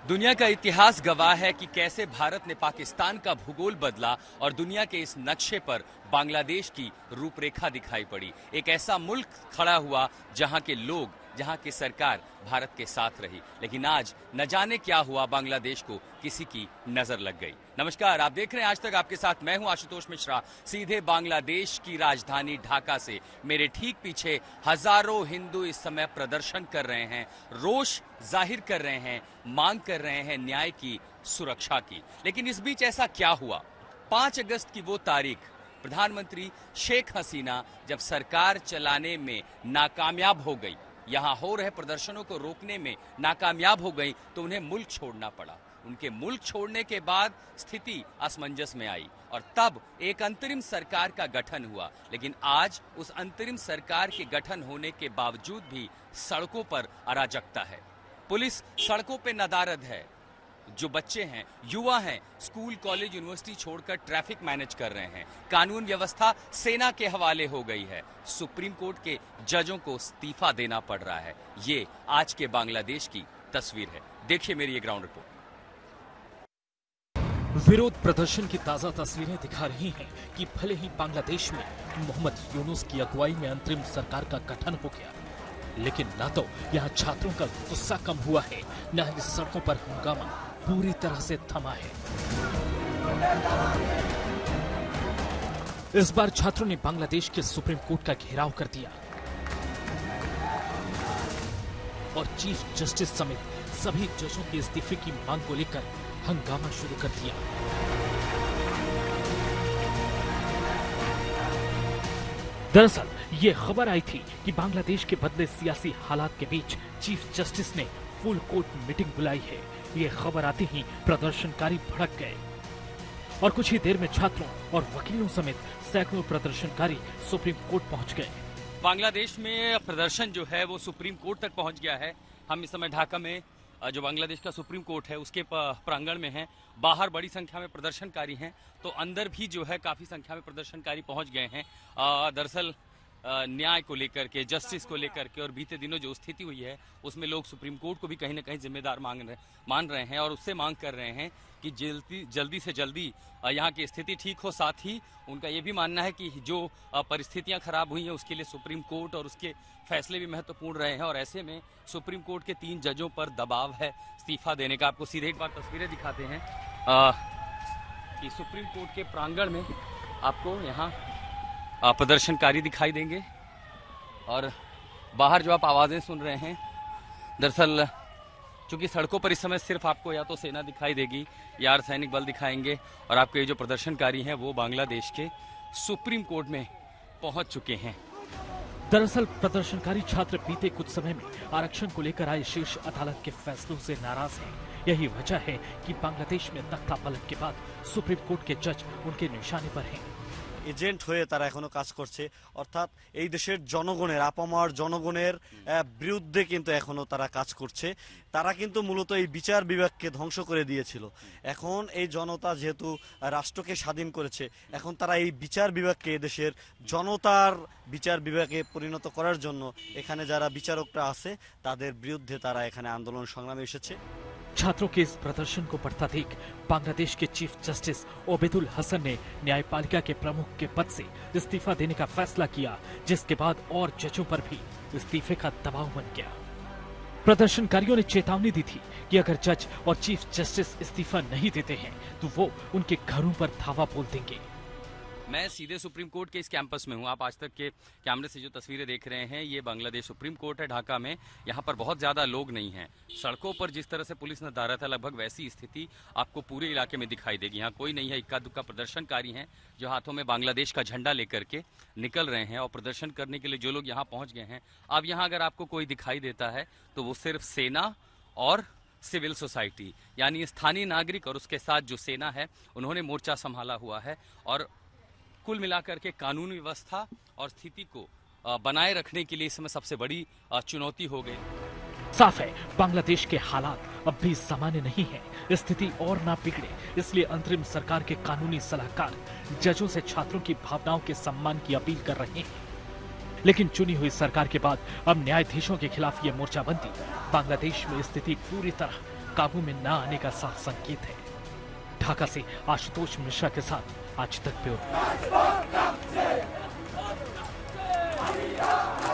दुनिया का इतिहास गवाह है कि कैसे भारत ने पाकिस्तान का भूगोल बदला और दुनिया के इस नक्शे पर बांग्लादेश की रूपरेखा दिखाई पड़ी। एक ऐसा मुल्क खड़ा हुआ जहां के लोग, जहां की सरकार भारत के साथ रही। लेकिन आज न जाने क्या हुआ, बांग्लादेश को किसी की नजर लग गई। नमस्कार, आप देख रहे हैं आज तक, आपके साथ मैं हूं आशुतोष मिश्रा, सीधे बांग्लादेश की राजधानी ढाका से। मेरे ठीक पीछे हजारों हिंदू इस समय प्रदर्शन कर रहे हैं, रोष जाहिर कर रहे हैं, मांग कर रहे हैं न्याय की, सुरक्षा की। लेकिन इस बीच ऐसा क्या हुआ? 5 अगस्त की वो तारीख, प्रधानमंत्री शेख हसीना जब सरकार चलाने में नाकामयाब हो गई, यहां हो रहे प्रदर्शनों को रोकने में नाकामयाब हो गई, तो उन्हें मुल्क छोड़ना पड़ा। उनके मुल्क छोड़ने के बाद स्थिति असमंजस में आई और तब एक अंतरिम सरकार का गठन हुआ। लेकिन आज उस अंतरिम सरकार के गठन होने के बावजूद भी सड़कों पर अराजकता है। पुलिस सड़कों पे नदारद है। जो बच्चे हैं, युवा हैं, स्कूल, कॉलेज, यूनिवर्सिटी छोड़कर ट्रैफिक मैनेज कर रहे हैं। कानून व्यवस्था सेना के हवाले हो गई है। सुप्रीम कोर्ट के जजों को इस्तीफा देना पड़ रहा है। ये आज के बांग्लादेश की तस्वीर है। देखिए मेरी ये ग्राउंड रिपोर्ट। विरोध प्रदर्शन की ताजा तस्वीरें दिखा रही हैं कि भले ही बांग्लादेश में मोहम्मद यूनुस की अगुवाई में अंतरिम सरकार का गठन हो गया, लेकिन न तो यहाँ छात्रों का गुस्सा कम हुआ है, न ही सड़कों पर हंगामा पूरी तरह से थमा है। इस बार छात्रों ने बांग्लादेश के सुप्रीम कोर्ट का घेराव कर दिया और चीफ जस्टिस समेत सभी जजों के इस्तीफे की मांग को लेकर हंगामा शुरू कर दिया। दरअसल ये खबर आई थी कि बांग्लादेश के बदले सियासी हालात के बीच चीफ जस्टिस ने फुल कोर्ट मीटिंग बुलाई है। ये खबर आते ही प्रदर्शनकारी भड़क गए और कुछ ही देर में छात्रों और वकीलों समेत सैकड़ों प्रदर्शनकारी सुप्रीम कोर्ट पहुंच गए। बांग्लादेश में प्रदर्शन जो है वो सुप्रीम कोर्ट तक पहुंच गया है। हम इस समय ढाका में जो बांग्लादेश का सुप्रीम कोर्ट है उसके प्रांगण में हैं। बाहर बड़ी संख्या में प्रदर्शनकारी हैं, तो अंदर भी जो है काफी संख्या में प्रदर्शनकारी पहुंच गए हैं। दरअसल न्याय को लेकर के, जस्टिस को लेकर के, और बीते दिनों जो स्थिति हुई है उसमें लोग सुप्रीम कोर्ट को भी कहीं ना कहीं जिम्मेदार मान रहे हैं और उससे मांग कर रहे हैं कि जल्दी से जल्दी यहाँ की स्थिति ठीक हो। साथ ही उनका ये भी मानना है कि जो परिस्थितियां खराब हुई हैं उसके लिए सुप्रीम कोर्ट और उसके फैसले भी महत्वपूर्ण रहे हैं और ऐसे में सुप्रीम कोर्ट के 3 जजों पर दबाव है इस्तीफा देने का। आपको सीधे एक बार तस्वीरें दिखाते हैं कि सुप्रीम कोर्ट के प्रांगण में आपको यहाँ प्रदर्शनकारी दिखाई देंगे और बाहर जो आप आवाजें सुन रहे हैं, दरअसल चूंकि सड़कों पर इस समय सिर्फ आपको या तो सेना दिखाई देगी या अर्धसैनिक बल दिखाएंगे और आपके ये जो प्रदर्शनकारी हैं वो बांग्लादेश के सुप्रीम कोर्ट में पहुंच चुके हैं। दरअसल प्रदर्शनकारी छात्र बीते कुछ समय में आरक्षण को लेकर आए शीर्ष अदालत के फैसलों से नाराज हैं। यही वजह है कि बांग्लादेश में तख्ता पलट के बाद सुप्रीम कोर्ट के जज उनके निशाने पर हैं। एजेंट হয়ে তারা এখনো কাজ করছে, অর্থাৎ এই দেশের জনগণের, আপামর জনগণের বিরুদ্ধে কিন্তু এখনো তারা কাজ করছে। তারা কিন্তু মূলত এই বিচার বিভাগকে ধ্বংস করে দিয়েছিল। এখন এই জনতা যেহেতু রাষ্ট্রকে স্বাধীন করেছে, এখন তারা এই বিচার বিভাগকে দেশের জনতার বিচার বিভাগে পরিণত করার জন্য এখানে যারা বিচারকরা আছে তাদের বিরুদ্ধে তারা এখানে আন্দোলন সংগ্রামে এসেছে। छात्रों के इस प्रदर्शन को बढ़ता देख बांग्लादेश के चीफ जस्टिस ओबेदुल हसन ने न्यायपालिका के प्रमुख के पद से इस्तीफा देने का फैसला किया, जिसके बाद और जजों पर भी इस्तीफे का दबाव बन गया। प्रदर्शनकारियों ने चेतावनी दी थी कि अगर जज और चीफ जस्टिस इस्तीफा नहीं देते हैं तो वो उनके घरों पर धावा बोल देंगे। मैं सीधे सुप्रीम कोर्ट के इस कैंपस में हूं। आप आज तक के कैमरे से जो तस्वीरें देख रहे हैं ये बांग्लादेश सुप्रीम कोर्ट है ढाका में। यहां पर बहुत ज्यादा लोग नहीं हैं। सड़कों पर जिस तरह से पुलिस नदारत है, लगभग वैसी स्थिति आपको पूरे इलाके में दिखाई देगी। यहाँ कोई नहीं है, इक्का दुक्का प्रदर्शनकारी हैं जो हाथों में बांग्लादेश का झंडा लेकर के निकल रहे हैं और प्रदर्शन करने के लिए जो लोग यहाँ पहुंच गए हैं। अब यहाँ अगर आपको कोई दिखाई देता है तो वो सिर्फ सेना और सिविल सोसाइटी यानी स्थानीय नागरिक और उसके साथ जो सेना है उन्होंने मोर्चा संभाला हुआ है और कुल मिलाकर के कानून व्यवस्था और स्थिति को बनाए रखने के लिए इस समय सबसे बड़ी चुनौती हो गई। साफ है बांग्लादेश के हालात अब भी सामान्य नहीं है। स्थिति और ना बिगड़े इसलिए अंतरिम सरकार के कानूनी सलाहकार जजों से छात्रों की भावनाओं के सम्मान की अपील कर रहे हैं। लेकिन चुनी हुई सरकार के बाद अब न्यायाधीशों के खिलाफ ये मोर्चाबंदी बांग्लादेश में स्थिति पूरी तरह काबू में न आने का साफ संकेत है। ढाका से आशुतोष मिश्रा के साथ आज तक ब्यूरो।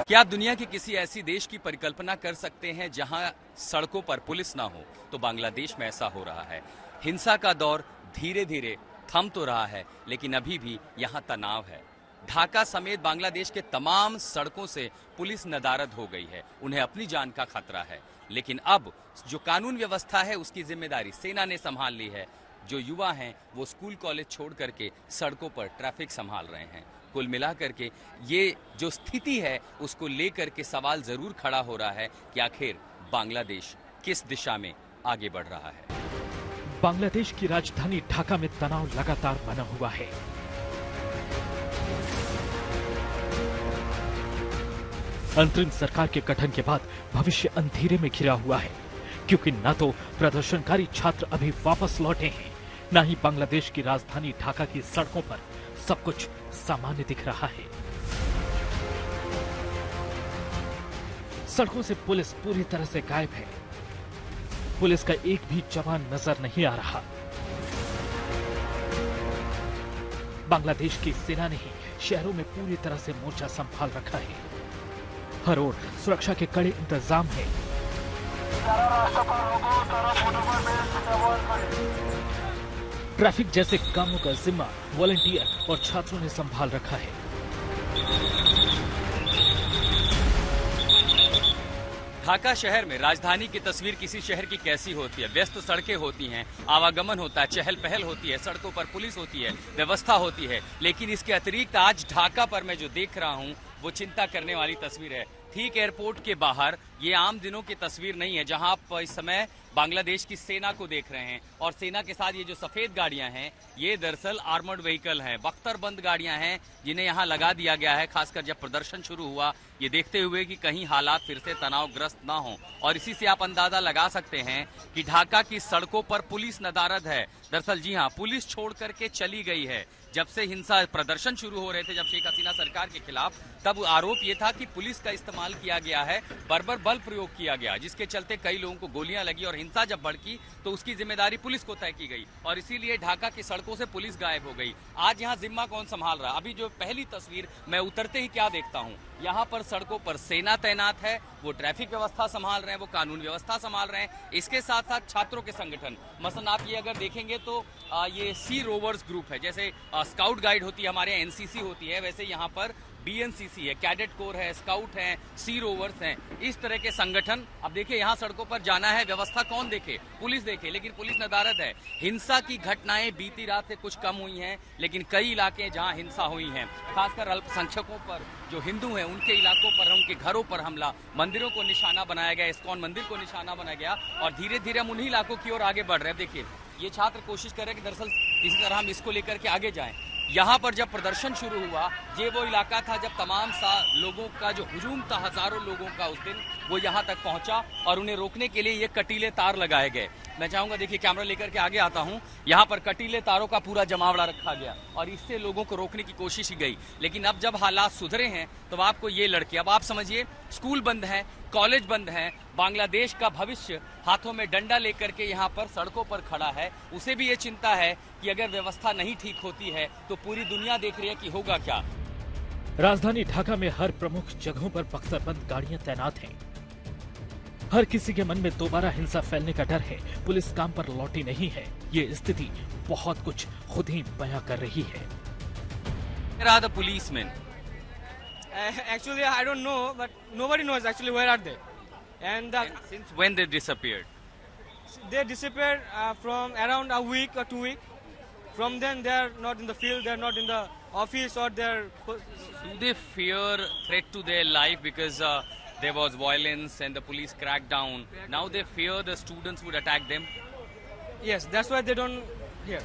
क्या आप दुनिया के किसी ऐसी देश की परिकल्पना कर सकते हैं जहां सड़कों पर पुलिस ना हो? तो बांग्लादेश में ऐसा हो रहा है। हिंसा का दौर धीरे धीरे थम तो रहा है, लेकिन अभी भी यहां तनाव है। ढाका समेत बांग्लादेश के तमाम सड़कों से पुलिस नदारद हो गई है, उन्हें अपनी जान का खतरा है। लेकिन अब जो कानून व्यवस्था है उसकी जिम्मेदारी सेना ने संभाल ली है। जो युवा हैं वो स्कूल कॉलेज छोड़ करके सड़कों पर ट्रैफिक संभाल रहे हैं। कुल मिलाकर के ये जो स्थिति है उसको लेकर के सवाल जरूर खड़ा हो रहा है कि आखिर बांग्लादेश किस दिशा में आगे बढ़ रहा है। बांग्लादेश की राजधानी ढाका में तनाव लगातार बना हुआ है। अंतरिम सरकार के गठन के बाद भविष्य अंधेरे में घिरा हुआ है, क्योंकि न तो प्रदर्शनकारी छात्र अभी वापस लौटे हैं, न ही बांग्लादेश की राजधानी ढाका की सड़कों पर सब कुछ सामान्य दिख रहा है। सड़कों से पुलिस पूरी तरह से गायब है। पुलिस का एक भी जवान नजर नहीं आ रहा। बांग्लादेश की सेना ने ही शहरों में पूरी तरह से मोर्चा संभाल रखा है। हर ओर सुरक्षा के कड़े इंतजाम है। ट्रैफिक जैसे कामों का जिम्मा वॉलंटियर और छात्रों ने संभाल रखा है। ढाका शहर में राजधानी की तस्वीर किसी शहर की कैसी होती है? व्यस्त सड़कें होती हैं, आवागमन होता है, चहल पहल होती है, सड़कों पर पुलिस होती है, व्यवस्था होती है। लेकिन इसके अतिरिक्त आज ढाका पर मैं जो देख रहा हूं वो चिंता करने वाली तस्वीर है। ठीक एयरपोर्ट के बाहर ये आम दिनों की तस्वीर नहीं है, जहां आप इस समय बांग्लादेश की सेना को देख रहे हैं। और सेना के साथ ये जो सफेद गाड़ियां हैं ये दरअसल आर्मर्ड व्हीकल हैं, बख्तरबंद गाड़ियां हैं, जिन्हें यहां लगा दिया गया है। खासकर जब प्रदर्शन शुरू हुआ ये देखते हुए कि कहीं हालात फिर से तनावग्रस्त ना हो। और इसी से आप अंदाजा लगा सकते हैं कि ढाका की सड़कों पर पुलिस नदारद है। दरअसल जी हाँ, पुलिस छोड़ करके चली गई है। जब से हिंसा प्रदर्शन शुरू हो रहे थे, जब शेख हसीना सरकार के खिलाफ, तब आरोप ये था कि पुलिस का इस्तेमाल किया गया है, बर्बर बल प्रयोग किया गया, जिसके चलते कई लोगों को गोलियां लगी और हिंसा जब भड़की तो उसकी जिम्मेदारी पुलिस को तय की गई और इसीलिए ढाका की सड़कों से पुलिस गायब हो गई। आज यहाँ जिम्मा कौन संभाल रहा? अभी जो पहली तस्वीर मैं उतरते ही क्या देखता हूँ, यहाँ पर सड़कों पर सेना तैनात है, वो ट्रैफिक व्यवस्था संभाल रहे हैं, वो कानून व्यवस्था संभाल रहे हैं। इसके साथ साथ छात्रों के संगठन, मसलन आप ये अगर देखेंगे तो ये सी रोवर्स ग्रुप है, जैसे स्काउट गाइड होती है हमारे यहाँ एनसीसी होती है, वैसे यहाँ पर बीएनसीसी है, कैडेट कोर है, स्काउट है, सी रोवर्स हैं, इस तरह के संगठन। अब देखिए यहाँ सड़कों पर जाना है, व्यवस्था कौन देखे? पुलिस देखे, लेकिन पुलिस नदारद है। हिंसा की घटनाएं बीती रात से कुछ कम हुई हैं, लेकिन कई इलाके जहां हिंसा हुई हैं, खासकर अल्पसंख्यकों पर, जो हिंदू हैं उनके इलाकों पर, उनके घरों पर हमला, मंदिरों को निशाना बनाया गया, इस्कॉन मंदिर को निशाना बनाया गया और धीरे धीरे हम उन्हीं इलाकों की ओर आगे बढ़ रहे हैं। देखिए ये छात्र कोशिश कर रहे हैं कि दरअसल किसी तरह हम इसको लेकर के आगे जाएं। यहाँ पर जब प्रदर्शन शुरू हुआ, ये वो इलाका था जब तमाम लोगों का जो हुजूम था, हजारों लोगों का उस दिन, वो यहाँ तक पहुंचा और उन्हें रोकने के लिए ये कटीले तार लगाए गए। मैं चाहूंगा, देखिए कैमरा लेकर के आगे आता हूँ, यहाँ पर कटीले तारों का पूरा जमावड़ा रखा गया और इससे लोगों को रोकने की कोशिश की गई। लेकिन अब जब हालात सुधरे हैं तो आपको ये लड़के, अब आप समझिए स्कूल बंद है, कॉलेज बंद है, बांग्लादेश का भविष्य हाथों में डंडा लेकर के यहाँ पर सड़कों पर खड़ा है। उसे भी ये चिंता है कि अगर व्यवस्था नहीं ठीक होती है तो पूरी दुनिया देख रही है कि होगा क्या। राजधानी ढाका में हर प्रमुख जगहों पर बख्तरबंद गाड़ियां तैनात हैं। हर किसी के मन में दोबारा हिंसा फैलने का डर है। पुलिस काम पर लौटी नहीं है। ये स्थिति बहुत कुछ खुद ही बयां कर रही है। Where are the policemen? Actually, I don't know, but nobody knows actually where are they. And Since when they disappeared? they disappeared from around a week or 2 weeks. From then, they are not in the field, they are not in the office, or they are. Do they fear threat to their life because there was violence and the police cracked down? Now they fear the students would attack them? Yes, that's why they don't hear.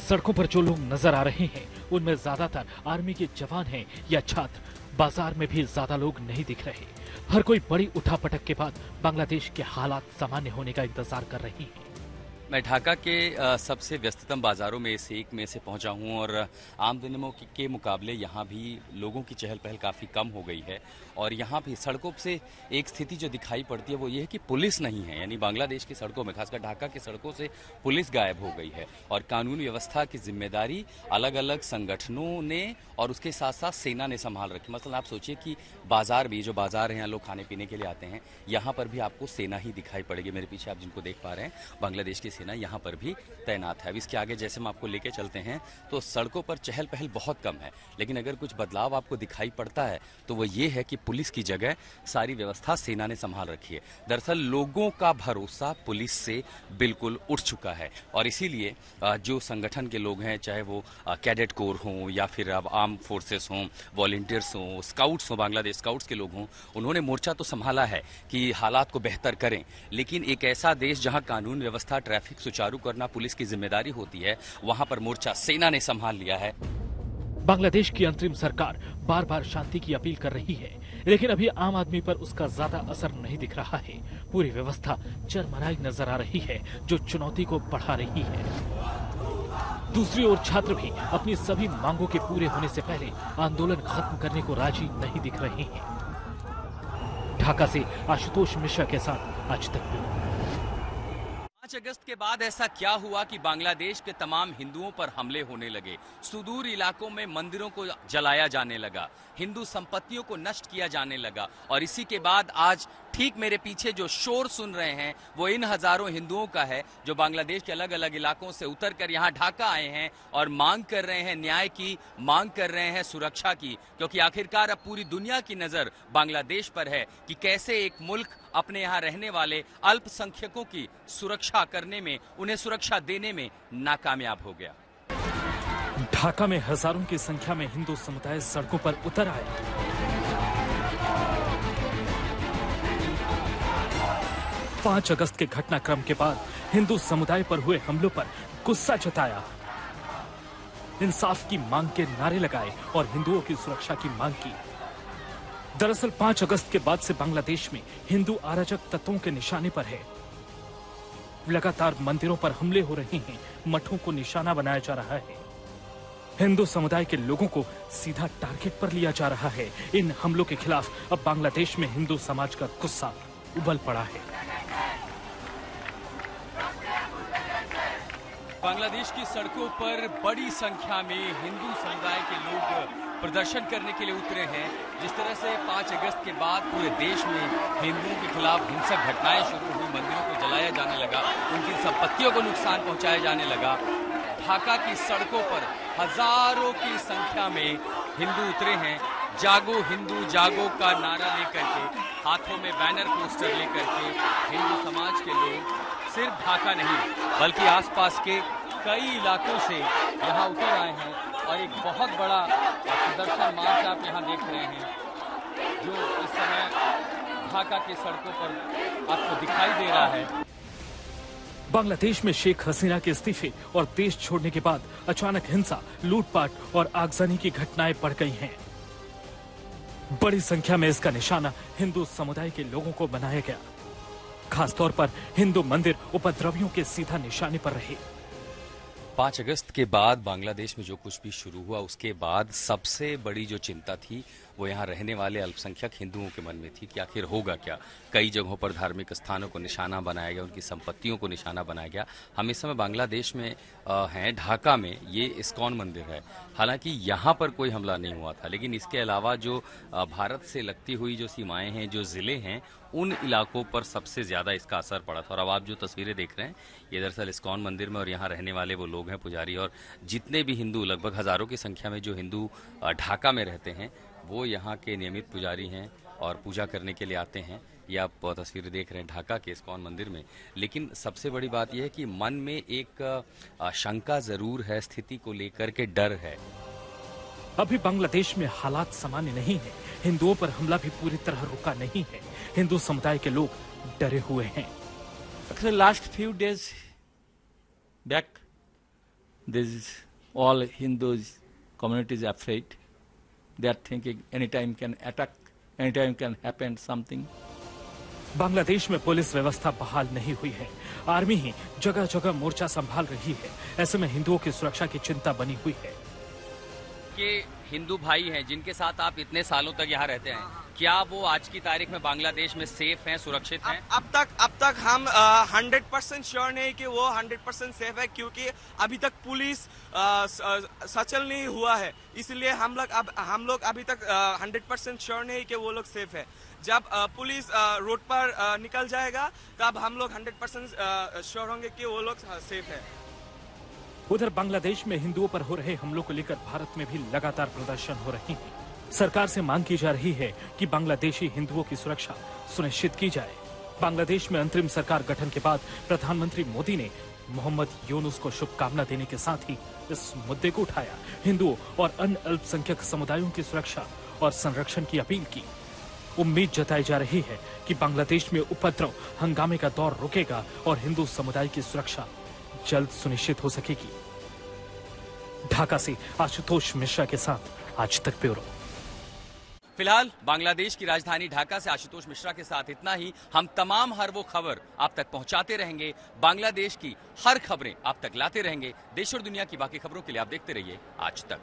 सड़कों पर जो लोग नजर आ रहे हैं उनमें ज्यादातर army के जवान हैं या छात्र। बाजार में भी ज्यादा लोग नहीं दिख रहे। हर कोई बड़ी उठापटक के बाद बांग्लादेश के हालात सामान्य होने का इंतजार कर रहे हैं। मैं ढाका के सबसे व्यस्ततम बाज़ारों में से एक में से पहुंचा हूं और आम दिनों के मुकाबले यहां भी लोगों की चहल पहल काफ़ी कम हो गई है और यहां भी सड़कों से एक स्थिति जो दिखाई पड़ती है वो ये है कि पुलिस नहीं है। यानी बांग्लादेश की सड़कों में, खासकर ढाका की सड़कों से पुलिस गायब हो गई है और कानून व्यवस्था की जिम्मेदारी अलग अलग संगठनों ने और उसके साथ साथ सेना ने संभाल रखी। मतलब आप सोचिए कि बाजार भी, जो बाजार है यहाँ लोग खाने पीने के लिए आते हैं, यहाँ पर भी आपको सेना ही दिखाई पड़ेगी। मेरे पीछे आप जिनको देख पा रहे हैं, बांग्लादेश की सेना यहाँ पर भी तैनात है। अब इसके आगे जैसे हम आपको लेके चलते हैं तो सड़कों पर चहल पहल बहुत कम है, लेकिन अगर कुछ बदलाव आपको दिखाई पड़ता है तो वो ये है कि पुलिस की जगह सारी व्यवस्था सेना ने संभाल रखी है। दरअसल लोगों का भरोसा पुलिस से बिल्कुल उठ चुका है और इसीलिए जो संगठन के लोग हैं, चाहे वो कैडेट कोर हों या फिर अब आर्म फोर्सेस हों, वॉलंटियर्स हों, स्काउट्स हों, बांग्लादेश स्काउट्स के लोग हों, उन्होंने मोर्चा तो संभाला है कि हालात को बेहतर करें। लेकिन एक ऐसा देश जहां कानून व्यवस्था, ट्रैफिक सुचारू करना पुलिस की जिम्मेदारी होती है, वहां पर मोर्चा सेना ने संभाल लिया है। बांग्लादेश की अंतरिम सरकार बार बार शांति की अपील कर रही है, लेकिन अभी आम आदमी पर उसका ज्यादा असर नहीं दिख रहा है। पूरी व्यवस्था चरमराई नजर आ रही है, जो चुनौती को बढ़ा रही है। दूसरी ओर छात्र भी अपनी सभी मांगों के पूरे होने से पहले आंदोलन खत्म करने को राजी नहीं दिख रहे हैं। ढाका से आशुतोष मिश्रा के साथ आज तक ब्यूरो। 5 अगस्त के बाद ऐसा क्या हुआ कि बांग्लादेश के तमाम हिंदुओं पर हमले होने लगे, सुदूर इलाकों में मंदिरों को जलाया जाने लगा, हिंदू संपत्तियों को नष्ट किया जाने लगा और इसी के बाद आज ठीक मेरे पीछे जो शोर सुन रहे हैं वो इन हजारों हिंदुओं का है जो बांग्लादेश के अलग अलग इलाकों से उतरकर यहाँ ढाका आए हैं और मांग कर रहे हैं न्याय की, मांग कर रहे हैं सुरक्षा की, क्योंकि आखिरकार अब पूरी दुनिया की नजर बांग्लादेश पर है कि कैसे एक मुल्क अपने यहाँ रहने वाले अल्पसंख्यकों की सुरक्षा करने में, उन्हें सुरक्षा देने में नाकामयाब हो गया। ढाका में हजारों की संख्या में हिंदू समुदाय सड़कों पर उतर आया। 5 अगस्त के घटनाक्रम के बाद हिंदू समुदाय पर हुए हमलों पर गुस्सा जताया, इंसाफ की मांग के नारे लगाए और हिंदुओं की सुरक्षा की मांग की। दरअसल 5 अगस्त के बाद से बांग्लादेश में हिंदू अराजक तत्वों के निशाने पर है। लगातार मंदिरों पर हमले हो रहे हैं, मठों को निशाना बनाया जा रहा है, हिंदू समुदाय के लोगों को सीधा टारगेट पर लिया जा रहा है। इन हमलों के खिलाफ अब बांग्लादेश में हिंदू समाज का गुस्सा उबल पड़ा है। बांग्लादेश की सड़कों पर बड़ी संख्या में हिंदू समुदाय के लोग प्रदर्शन करने के लिए उतरे हैं। जिस तरह से 5 अगस्त के बाद पूरे देश में हिंदुओं के खिलाफ हिंसक घटनाएं शुरू हुई, मंदिरों को जलाया जाने लगा, उनकी संपत्तियों को नुकसान पहुंचाया जाने लगा, ढाका की सड़कों पर हजारों की संख्या में हिंदू उतरे हैं। जागो हिंदू जागो का नारा लेकर के, हाथों में बैनर पोस्टर लेकर के हिंदू समाज के लोग सिर्फ ढाका नहीं बल्कि आसपास के कई इलाकों से यहाँ उतर आए हैं और एक बहुत बड़ा प्रदर्शन मार्च आप यहाँ देख रहे हैं जो इस समय ढाका की सड़कों पर आपको दिखाई दे रहा है। बांग्लादेश में शेख हसीना के इस्तीफे और देश छोड़ने के बाद अचानक हिंसा, लूटपाट और आगजनी की घटनाएं बढ़ गई हैं। बड़ी संख्या में इसका निशाना हिंदू समुदाय के लोगों को बनाया गया। खासतौर पर हिंदू मंदिर उपद्रवियों के सीधा निशाने पर रहे। 5 अगस्त के बाद बांग्लादेश में जो कुछ भी शुरू हुआ उसके बाद सबसे बड़ी जो चिंता थी वो यहाँ रहने वाले अल्पसंख्यक हिंदुओं के मन में थी कि आखिर होगा क्या। कई जगहों पर धार्मिक स्थानों को निशाना बनाया गया, उनकी संपत्तियों को निशाना बनाया गया। हम इस समय बांग्लादेश में हैं, ढाका में ये इस्कॉन मंदिर है। हालांकि यहाँ पर कोई हमला नहीं हुआ था, लेकिन इसके अलावा जो भारत से लगती हुई जो सीमाएं हैं, जो जिले हैं, उन इलाकों पर सबसे ज्यादा इसका असर पड़ा था। और अब आप जो तस्वीरें देख रहे हैं ये दरअसल इस्कॉन मंदिर में और यहाँ रहने वाले वो लोग हैं, पुजारी और जितने भी हिंदू, लगभग हजारों की संख्या में जो हिंदू ढाका में रहते हैं वो यहाँ के नियमित पुजारी हैं और पूजा करने के लिए आते हैं। ये आप तस्वीरें देख रहे हैं ढाका के इस्कॉन मंदिर में। लेकिन सबसे बड़ी बात यह है कि मन में एक शंका जरूर है, स्थिति को लेकर के डर है। अभी बांग्लादेश में हालात सामान्य नहीं है, हिंदुओं पर हमला भी पूरी तरह रुका नहीं है। हिंदू समुदाय के लोग डरे हुए हैं। Last few days back, this all Hindus communities afraid. They are thinking anytime can attack, anytime can happen something. Bangladesh में पुलिस व्यवस्था बहाल नहीं हुई है। आर्मी ही जगह जगह मोर्चा संभाल रही है। ऐसे में हिंदुओं की सुरक्षा की चिंता बनी हुई है। के हिंदू भाई हैं जिनके साथ आप इतने सालों तक यहाँ रहते हैं, क्या वो आज की तारीख में बांग्लादेश में सेफ हैं, सुरक्षित हैं? अब तक हम 100% श्योर नहीं कि वो 100% सेफ है, क्योंकि अभी तक पुलिस सचल नहीं हुआ है। इसलिए हम लोग अभी तक 100% श्योर नहीं कि वो लोग सेफ है। जब पुलिस रोड पर निकल जाएगा तब हम लोग 100% श्योर होंगे कि वो लोग सेफ है। उधर बांग्लादेश में हिंदुओं पर हो रहे हमलों को लेकर भारत में भी लगातार प्रदर्शन हो रहे हैं। सरकार से मांग की जा रही है कि बांग्लादेशी हिंदुओं की सुरक्षा सुनिश्चित की जाए। बांग्लादेश में अंतरिम सरकार गठन के बाद प्रधानमंत्री मोदी ने मोहम्मद यूनुस को शुभकामना देने के साथ ही इस मुद्दे को उठाया, हिंदुओं और अन्य अल्पसंख्यक समुदायों की सुरक्षा और संरक्षण की अपील की। उम्मीद जताई जा रही है कि बांग्लादेश में उपद्रव हंगामे का दौर रुकेगा और हिंदू समुदाय की सुरक्षा जल्द सुनिश्चित हो सकेगी। ढाका से आशुतोष मिश्रा के साथ आज तक ब्यूरो। फिलहाल बांग्लादेश की राजधानी ढाका से आशुतोष मिश्रा के साथ इतना ही। हम तमाम हर वो खबर आप तक पहुंचाते रहेंगे। बांग्लादेश की हर खबरें आप तक लाते रहेंगे। देश और दुनिया की बाकी खबरों के लिए आप देखते रहिए आज तक।